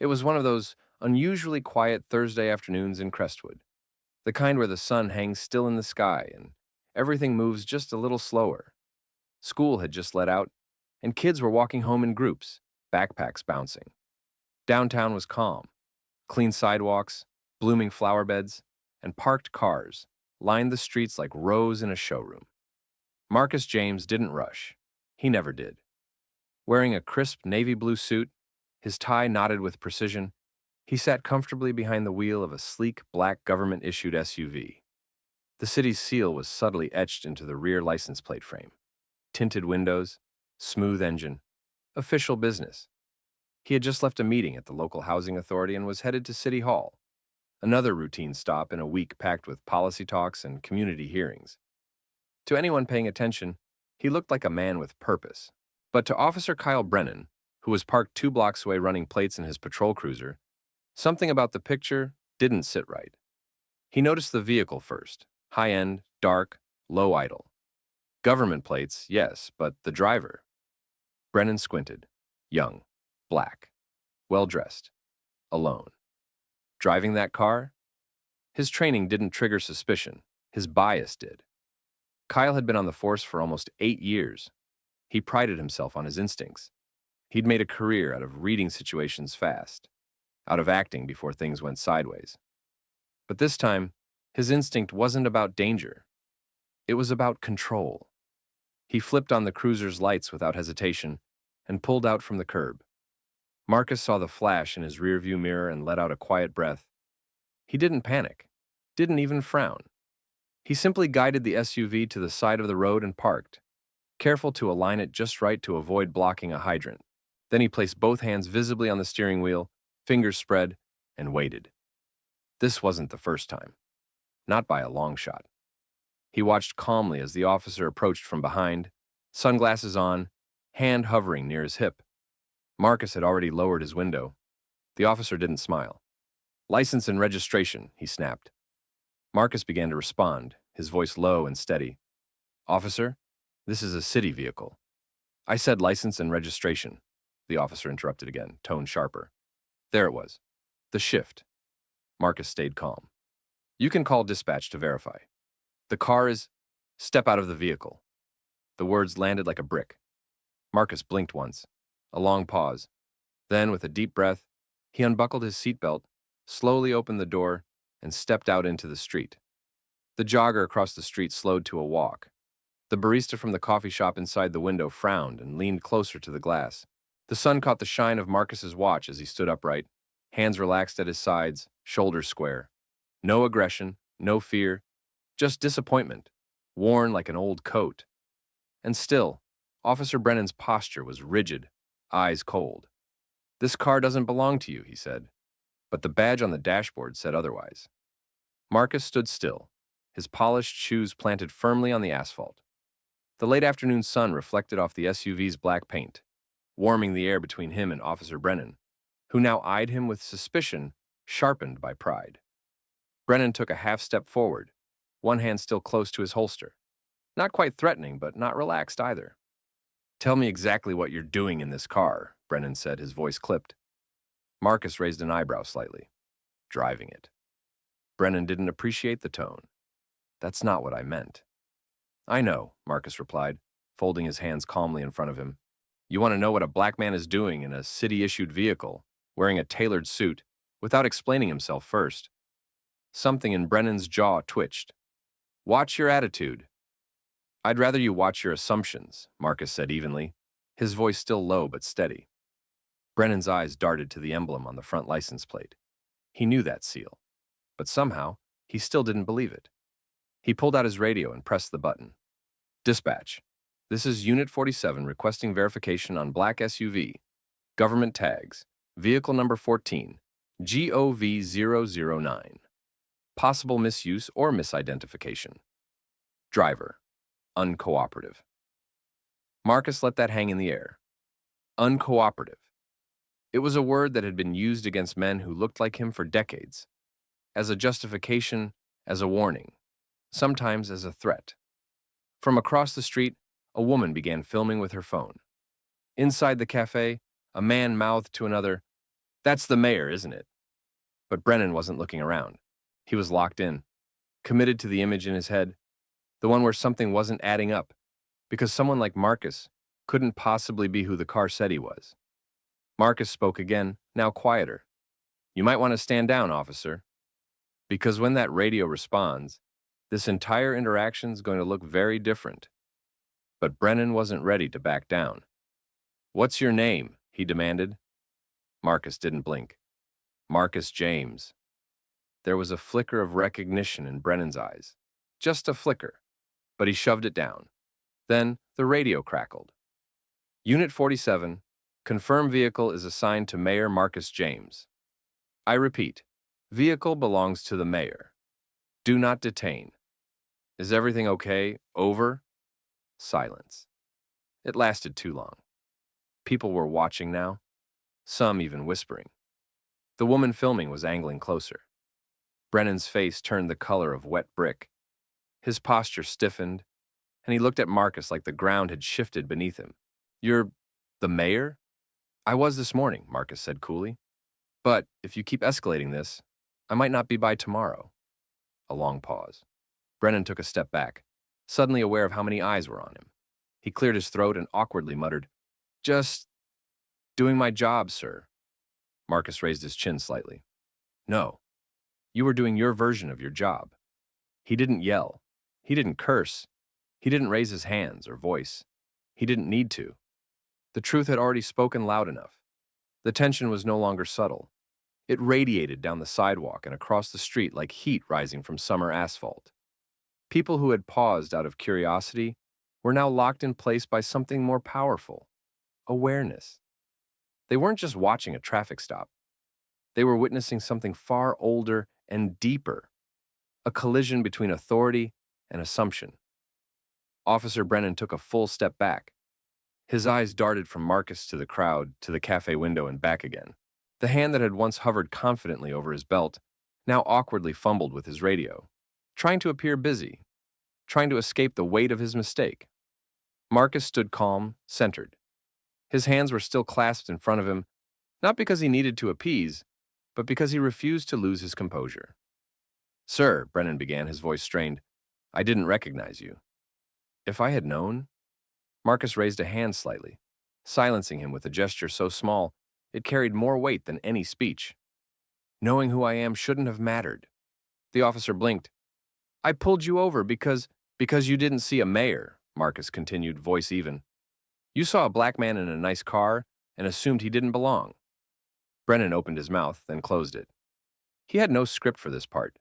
It was one of those unusually quiet Thursday afternoons in Crestwood, the kind where the sun hangs still in the sky and everything moves just a little slower. School had just let out, and kids were walking home in groups, backpacks bouncing. Downtown was calm. Clean sidewalks, blooming flower beds, and parked cars lined the streets like rows in a showroom. Marcus James didn't rush. He never did. Wearing a crisp navy blue suit, his tie knotted with precision, he sat comfortably behind the wheel of a sleek black government-issued SUV. The city's seal was subtly etched into the rear license plate frame. Tinted windows, smooth engine, official business. He had just left a meeting at the local housing authority and was headed to City Hall, another routine stop in a week packed with policy talks and community hearings. To anyone paying attention, he looked like a man with purpose. But to Officer Kyle Brennan, who was parked 2 blocks away running plates in his patrol cruiser, something about the picture didn't sit right. He noticed the vehicle first, high-end, dark, low idle. Government plates, yes, but the driver. Brennan squinted. Young, black, well-dressed, alone. Driving that car? His training didn't trigger suspicion. His bias did. Kyle had been on the force for almost 8 years. He prided himself on his instincts. He'd made a career out of reading situations fast, out of acting before things went sideways. But this time, his instinct wasn't about danger. It was about control. He flipped on the cruiser's lights without hesitation and pulled out from the curb. Marcus saw the flash in his rearview mirror and let out a quiet breath. He didn't panic, didn't even frown. He simply guided the SUV to the side of the road and parked, careful to align it just right to avoid blocking a hydrant. Then he placed both hands visibly on the steering wheel, fingers spread, and waited. This wasn't the first time. Not by a long shot. He watched calmly as the officer approached from behind, sunglasses on, hand hovering near his hip. Marcus had already lowered his window. The officer didn't smile. "License and registration," he snapped. Marcus began to respond, his voice low and steady. "Officer, this is a city vehicle." "I said license and registration," the officer interrupted again, tone sharper. There it was. The shift. Marcus stayed calm. "You can call dispatch to verify. The car is—" "Step out of the vehicle." The words landed like a brick. Marcus blinked once. A long pause. Then, with a deep breath, he unbuckled his seatbelt, slowly opened the door, and stepped out into the street. The jogger across the street slowed to a walk. The barista from the coffee shop inside the window frowned and leaned closer to the glass. The sun caught the shine of Marcus's watch as he stood upright, hands relaxed at his sides, shoulders square. No aggression, no fear, just disappointment, worn like an old coat. And still, Officer Brennan's posture was rigid, eyes cold. "This car doesn't belong to you," he said, but the badge on the dashboard said otherwise. Marcus stood still, his polished shoes planted firmly on the asphalt. The late afternoon sun reflected off the SUV's black paint, warming the air between him and Officer Brennan, who now eyed him with suspicion sharpened by pride. Brennan took a half step forward, one hand still close to his holster. Not quite threatening, but not relaxed either. "Tell me exactly what you're doing in this car," Brennan said, his voice clipped. Marcus raised an eyebrow slightly. "Driving it." Brennan didn't appreciate the tone. "That's not what I meant." "I know," Marcus replied, folding his hands calmly in front of him. "You want to know what a black man is doing in a city-issued vehicle, wearing a tailored suit, without explaining himself first." Something in Brennan's jaw twitched. "Watch your attitude." "I'd rather you watch your assumptions," Marcus said evenly, his voice still low but steady. Brennan's eyes darted to the emblem on the front license plate. He knew that seal, but somehow he still didn't believe it. He pulled out his radio and pressed the button. "Dispatch. This is Unit 47 requesting verification on black SUV. Government tags. Vehicle number 14. GOV009. Possible misuse or misidentification. Driver. Uncooperative." Marcus let that hang in the air. Uncooperative. It was a word that had been used against men who looked like him for decades, as a justification, as a warning, sometimes as a threat. From across the street, a woman began filming with her phone. Inside the cafe, a man mouthed to another, That's the mayor, isn't it? But Brennan wasn't looking around. He was locked in, committed to the image in his head, the one where something wasn't adding up, because someone like Marcus couldn't possibly be who the car said he was. Marcus spoke again, now quieter. You might want to stand down, officer, because when that radio responds, this entire interaction's going to look very different. But Brennan wasn't ready to back down. What's your name? He demanded. Marcus didn't blink. Marcus James. There was a flicker of recognition in Brennan's eyes. Just a flicker. But he shoved it down. Then the radio crackled. Unit 47, confirm vehicle is assigned to Mayor Marcus James. I repeat, vehicle belongs to the mayor. Do not detain. Is everything okay? Over? Silence. It lasted too long. People were watching now, some even whispering. The woman filming was angling closer. Brennan's face turned the color of wet brick. His posture stiffened, and he looked at Marcus like the ground had shifted beneath him. You're the mayor? I was this morning, Marcus said coolly. But if you keep escalating this, I might not be by tomorrow. A long pause. Brennan took a step back, suddenly aware of how many eyes were on him. He cleared his throat and awkwardly muttered, Just doing my job, sir. Marcus raised his chin slightly. No, you were doing your version of your job. He didn't yell. He didn't curse. He didn't raise his hands or voice. He didn't need to. The truth had already spoken loud enough. The tension was no longer subtle. It radiated down the sidewalk and across the street like heat rising from summer asphalt. People who had paused out of curiosity were now locked in place by something more powerful: awareness. They weren't just watching a traffic stop. They were witnessing something far older and deeper, a collision between authority and assumption. Officer Brennan took a full step back. His eyes darted from Marcus to the crowd, to the cafe window and back again. The hand that had once hovered confidently over his belt now awkwardly fumbled with his radio, trying to appear busy, trying to escape the weight of his mistake. Marcus stood calm, centered. His hands were still clasped in front of him, not because he needed to appease, but because he refused to lose his composure. Sir, Brennan began, his voice strained, I didn't recognize you. If I had known? Marcus raised a hand slightly, silencing him with a gesture so small it carried more weight than any speech. Knowing who I am shouldn't have mattered. The officer blinked. I pulled you over because you didn't see a mayor, Marcus continued, voice even. You saw a black man in a nice car and assumed he didn't belong. Brennan opened his mouth, then closed it. He had no script for this part.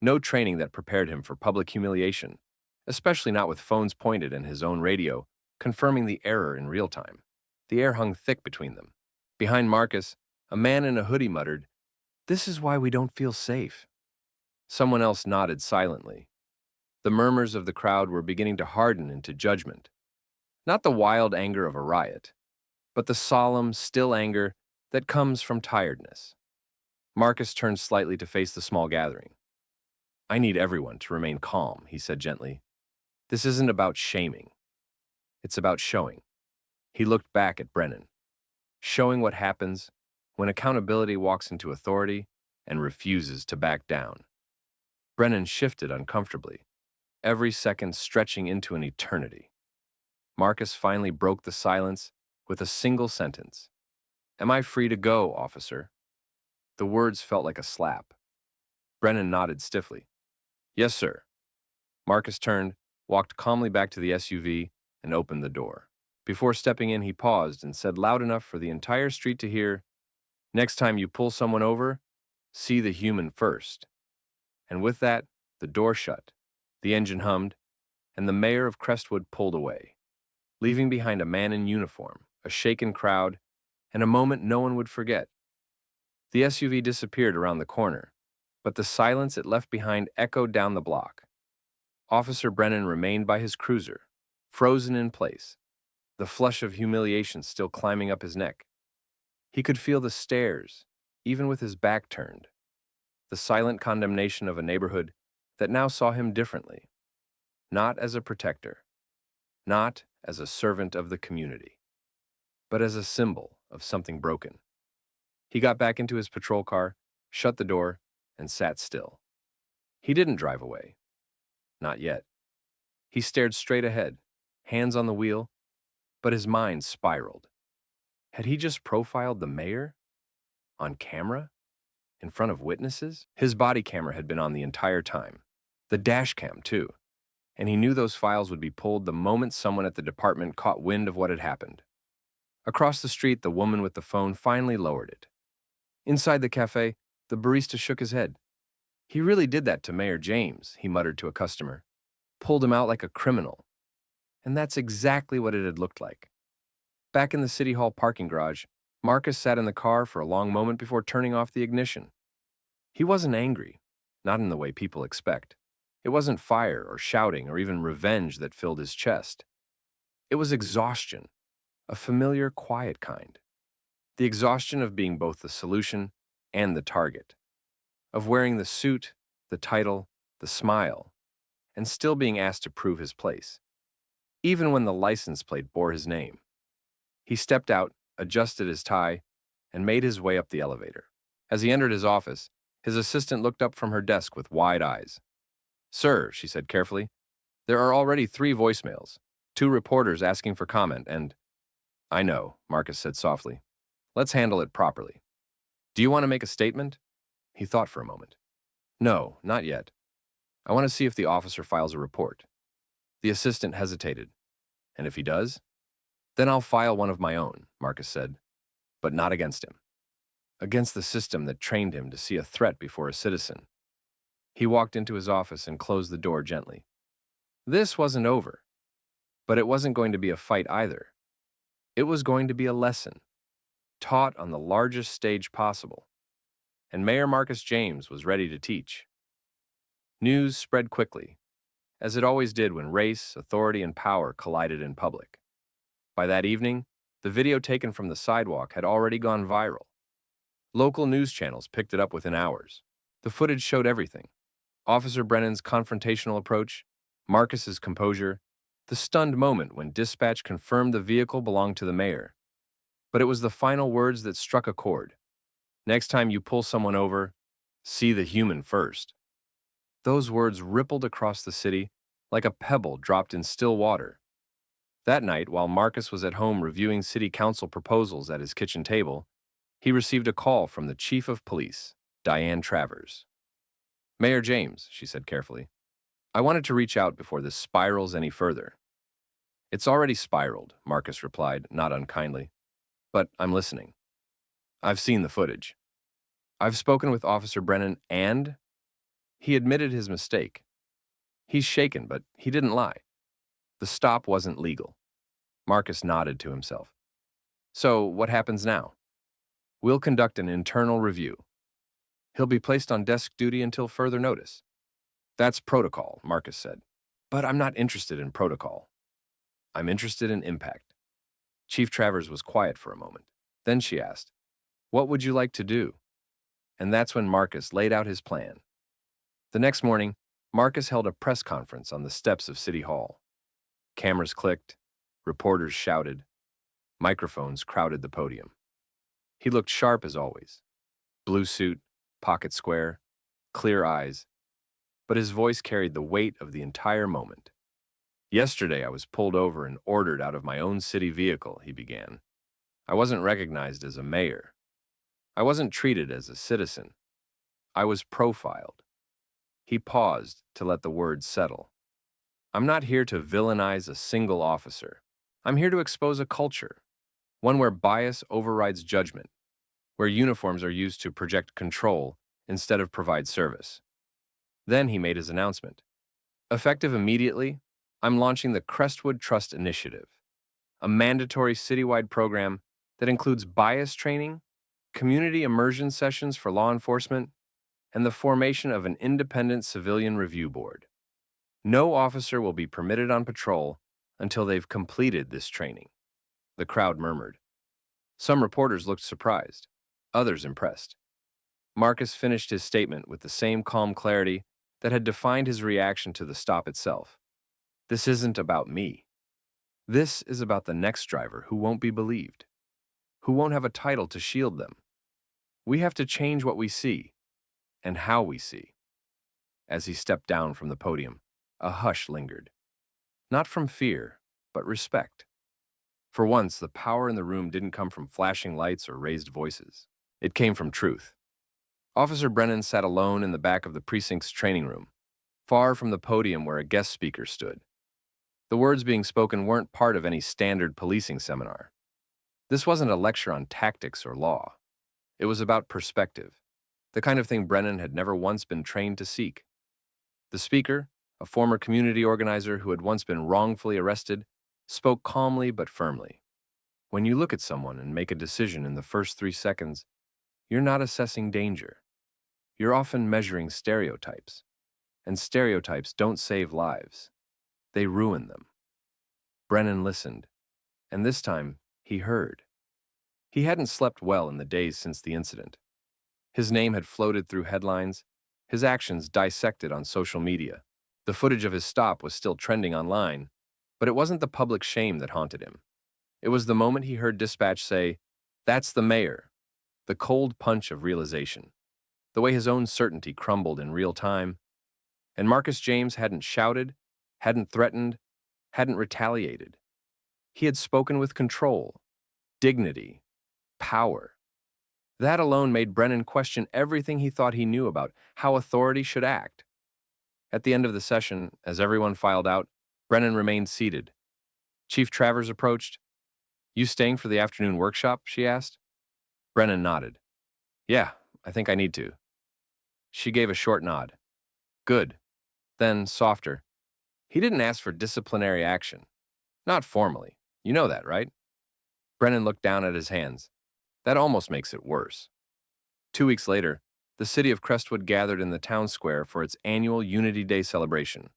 No training that prepared him for public humiliation, especially not with phones pointed and his own radio, confirming the error in real time. The air hung thick between them. Behind Marcus, a man in a hoodie muttered, This is why we don't feel safe. Someone else nodded silently. The murmurs of the crowd were beginning to harden into judgment. Not the wild anger of a riot, but the solemn, still anger that comes from tiredness. Marcus turned slightly to face the small gathering. I need everyone to remain calm, he said gently. This isn't about shaming. It's about showing. He looked back at Brennan. Showing what happens when accountability walks into authority and refuses to back down. Brennan shifted uncomfortably, every second stretching into an eternity. Marcus finally broke the silence with a single sentence. Am I free to go, officer? The words felt like a slap. Brennan nodded stiffly. Yes, sir. Marcus turned, walked calmly back to the SUV, and opened the door. Before stepping in, he paused and said loud enough for the entire street to hear, Next time you pull someone over, see the human first. And with that, the door shut, the engine hummed, and the mayor of Crestwood pulled away, leaving behind a man in uniform, a shaken crowd, and a moment no one would forget. The SUV disappeared around the corner, but the silence it left behind echoed down the block. Officer Brennan remained by his cruiser, frozen in place, the flush of humiliation still climbing up his neck. He could feel the stares, even with his back turned, the silent condemnation of a neighborhood that now saw him differently, not as a protector, not as a servant of the community, but as a symbol of something broken. He got back into his patrol car, shut the door, and sat still. He didn't drive away. Not yet. He stared straight ahead, hands on the wheel, but his mind spiraled. Had he just profiled the mayor? On camera? In front of witnesses? His body camera had been on the entire time. The dash cam, too. And he knew those files would be pulled the moment someone at the department caught wind of what had happened. Across the street, the woman with the phone finally lowered it. Inside the cafe, the barista shook his head. He really did that to Mayor James, he muttered to a customer. Pulled him out like a criminal. And that's exactly what it had looked like. Back in the City Hall parking garage, Marcus sat in the car for a long moment before turning off the ignition. He wasn't angry, not in the way people expect. It wasn't fire or shouting or even revenge that filled his chest. It was exhaustion, a familiar, quiet kind. The exhaustion of being both the solution and the target, of wearing the suit, the title, the smile, and still being asked to prove his place, even when the license plate bore his name. He stepped out, adjusted his tie, and made his way up the elevator. As he entered his office, his assistant looked up from her desk with wide eyes. "Sir," she said carefully, "there are already 3 voicemails, 2 reporters asking for comment, and—" "I know," Marcus said softly. "Let's handle it properly. Do you want to make a statement?" He thought for a moment. "No, not yet. I want to see if the officer files a report." The assistant hesitated. "And if he does?" "Then I'll file one of my own," Marcus said, "but not against him. Against the system that trained him to see a threat before a citizen." He walked into his office and closed the door gently. This wasn't over, but it wasn't going to be a fight either. It was going to be a lesson, taught on the largest stage possible, and Mayor Marcus James was ready to teach. News spread quickly, as it always did when race, authority, and power collided in public. By that evening, the video taken from the sidewalk had already gone viral. Local news channels picked it up within hours. The footage showed everything: Officer Brennan's confrontational approach, Marcus's composure, the stunned moment when dispatch confirmed the vehicle belonged to the mayor. But it was the final words that struck a chord. "Next time you pull someone over, see the human first." Those words rippled across the city like a pebble dropped in still water. That night, while Marcus was at home reviewing city council proposals at his kitchen table, he received a call from the chief of police, Diane Travers. "Mayor James," she said carefully, "I wanted to reach out before this spirals any further." "It's already spiraled," Marcus replied, not unkindly. "But I'm listening. I've seen the footage. I've spoken with Officer Brennan and—" He admitted his mistake. He's shaken, but he didn't lie. The stop wasn't legal. Marcus nodded to himself. "So, what happens now?" "We'll conduct an internal review. He'll be placed on desk duty until further notice." "That's protocol," Marcus said. "But I'm not interested in protocol. I'm interested in impact." Chief Travers was quiet for a moment. Then she asked, "What would you like to do?" And that's when Marcus laid out his plan. The next morning, Marcus held a press conference on the steps of City Hall. Cameras clicked, reporters shouted, microphones crowded the podium. He looked sharp as always. Blue suit, pocket square, clear eyes, but his voice carried the weight of the entire moment. "Yesterday I was pulled over and ordered out of my own city vehicle," he began. "I wasn't recognized as a mayor. I wasn't treated as a citizen. I was profiled." He paused to let the words settle. "I'm not here to villainize a single officer. I'm here to expose a culture, one where bias overrides judgment, where uniforms are used to project control instead of provide service." Then he made his announcement. "Effective immediately, I'm launching the Crestwood Trust Initiative, a mandatory citywide program that includes bias training, community immersion sessions for law enforcement, and the formation of an independent civilian review board. No officer will be permitted on patrol until they've completed this training." The crowd murmured. Some reporters looked surprised, others impressed. Marcus finished his statement with the same calm clarity that had defined his reaction to the stop itself. "This isn't about me. This is about the next driver who won't be believed, who won't have a title to shield them, We have to change what we see and how we see. As he stepped down from the podium, a hush lingered. Not from fear, but respect. For once, the power in the room didn't come from flashing lights or raised voices. It came from truth. Officer Brennan sat alone in the back of the precinct's training room, far from the podium where a guest speaker stood. The words being spoken weren't part of any standard policing seminar. This wasn't a lecture on tactics or law. It was about perspective, the kind of thing Brennan had never once been trained to seek. The speaker, a former community organizer who had once been wrongfully arrested, spoke calmly but firmly. When you look at someone and make a decision in the first 3 seconds, you're not assessing danger. You're often measuring stereotypes. And stereotypes don't save lives. They ruin them. Brennan listened, and this time he heard. He hadn't slept well in the days since the incident. His name had floated through headlines, his actions dissected on social media. The footage of his stop was still trending online, but it wasn't the public shame that haunted him. It was the moment he heard dispatch say, "That's the mayor," the cold punch of realization, the way his own certainty crumbled in real time. And Marcus James hadn't shouted, hadn't threatened, hadn't retaliated. He had spoken with control, dignity, power. That alone made Brennan question everything he thought he knew about how authority should act. At the end of the session, as everyone filed out, Brennan remained seated. Chief Travers approached. "You staying for the afternoon workshop?" she asked. Brennan nodded. "Yeah, I think I need to." She gave a short nod. "Good." Then, softer. "He didn't ask for disciplinary action. Not formally. You know that, right?" Brennan looked down at his hands. "That almost makes it worse." 2 weeks later, the city of Crestwood gathered in the town square for its annual Unity Day celebration,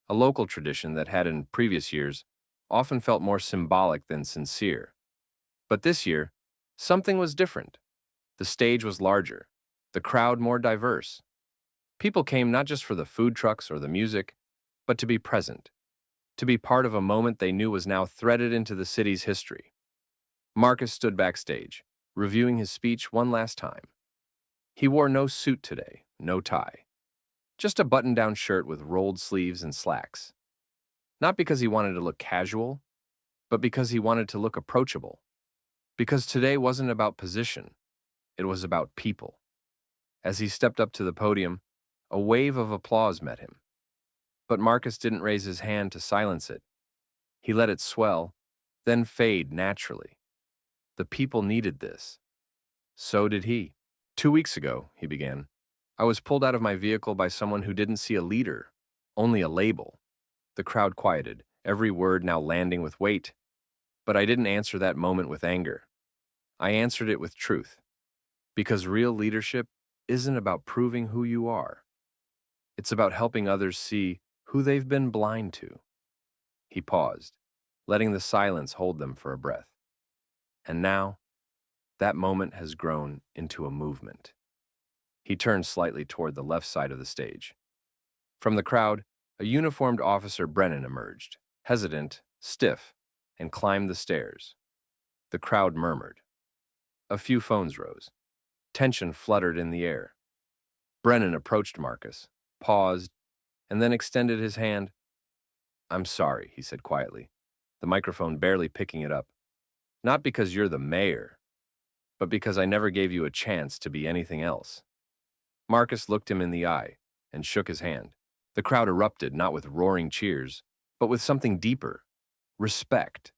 a local tradition that had in previous years often felt more symbolic than sincere. But this year, something was different. The stage was larger, the crowd more diverse. People came not just for the food trucks or the music, but to be present, to be part of a moment they knew was now threaded into the city's history. Marcus stood backstage, reviewing his speech one last time. He wore no suit today, no tie. Just a button-down shirt with rolled sleeves and slacks. Not because he wanted to look casual, but because he wanted to look approachable. Because today wasn't about position, it was about people. As he stepped up to the podium, a wave of applause met him. But Marcus didn't raise his hand to silence it. He let it swell, then fade naturally. The people needed this. So did he. 2 weeks ago, he began, I was pulled out of my vehicle by someone who didn't see a leader, only a label. The crowd quieted, every word now landing with weight. But I didn't answer that moment with anger. I answered it with truth. Because real leadership isn't about proving who you are. It's about helping others see who they've been blind to. He paused, letting the silence hold them for a breath. And now, that moment has grown into a movement. He turned slightly toward the left side of the stage. From the crowd, a uniformed officer Brennan emerged, hesitant, stiff, and climbed the stairs. The crowd murmured. A few phones rose. Tension fluttered in the air. Brennan approached Marcus, paused, and then extended his hand. I'm sorry, he said quietly, the microphone barely picking it up. Not because you're the mayor, but because I never gave you a chance to be anything else. Marcus looked him in the eye and shook his hand. The crowd erupted not with roaring cheers, but with something deeper, respect.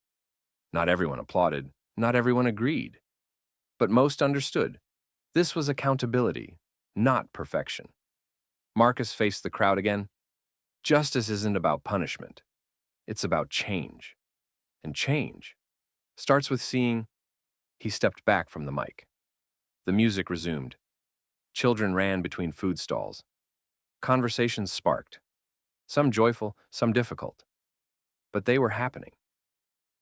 Not everyone applauded, not everyone agreed, but most understood. This was accountability, not perfection. Marcus faced the crowd again. Justice isn't about punishment. It's about change. And change starts with seeing. He stepped back from the mic. The music resumed. Children ran between food stalls. Conversations sparked. Some joyful, some difficult. But they were happening.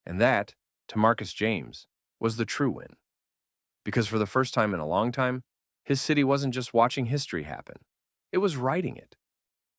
And that, to Marcus James, was the true win. Because for the first time in a long time, his city wasn't just watching history happen. It was writing it.